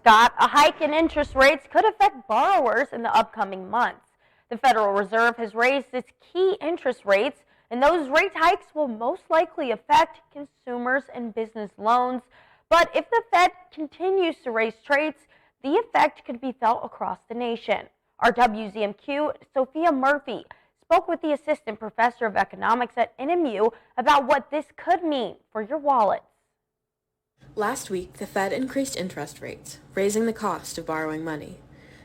Scott, a hike in interest rates could affect borrowers in the upcoming months. The Federal Reserve has raised its key interest rates, and those rate hikes will most likely affect consumers and business loans. But if the Fed continues to raise rates, the effect could be felt across the nation. Our WZMQ, Sophia Murphy, spoke with the assistant professor of economics at NMU about what this could mean for your wallet. Last week, the Fed increased interest rates, raising the cost of borrowing money.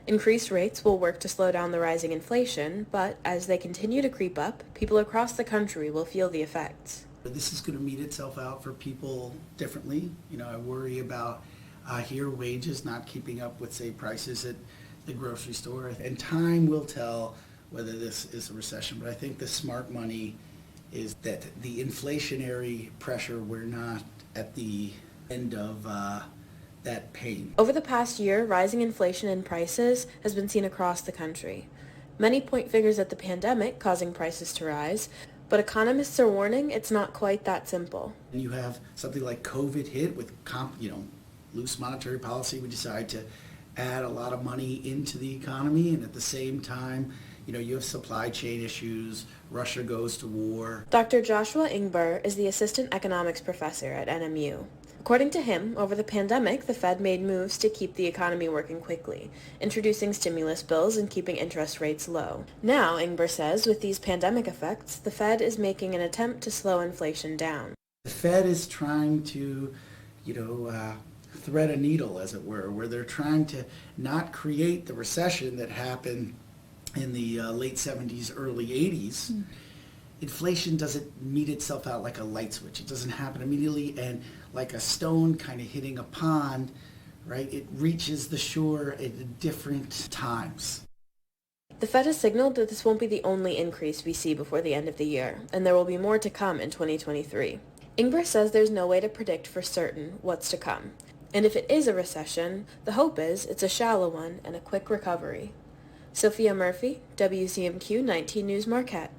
Increased rates will work to slow down the rising inflation, but as they continue to creep up, people across the country will feel the effects. This is going to meet itself out for people differently. I worry about here wages not keeping up with, say, prices at the grocery store. And time will tell whether this is a recession. But I think the smart money is that the inflationary pressure, we're not at the end of that pain. Over the past year, rising inflation in prices has been seen across the country. Many point fingers at the pandemic causing prices to rise, but economists are warning it's not quite that simple. And you have something like COVID hit with loose monetary policy. We decide to add a lot of money into the economy, and at the same time, you have supply chain issues. Russia goes to war. Dr. Joshua Ingber is the assistant economics professor at NMU. According to him, over the pandemic, the Fed made moves to keep the economy working quickly, introducing stimulus bills and keeping interest rates low. Now, Ingber says, with these pandemic effects, the Fed is making an attempt to slow inflation down. The Fed is trying to, thread a needle, as it were, where they're trying to not create the recession that happened in the late 70s, early 80s. Inflation doesn't meet itself out like a light switch. It doesn't happen immediately, and like a stone kind of hitting a pond, right? It reaches the shore at different times. The Fed has signaled that this won't be the only increase we see before the end of the year, and there will be more to come in 2023. Ingber says there's no way to predict for certain what's to come. And if it is a recession, the hope is it's a shallow one and a quick recovery. Sophia Murphy, WZMQ 19 News Marquette.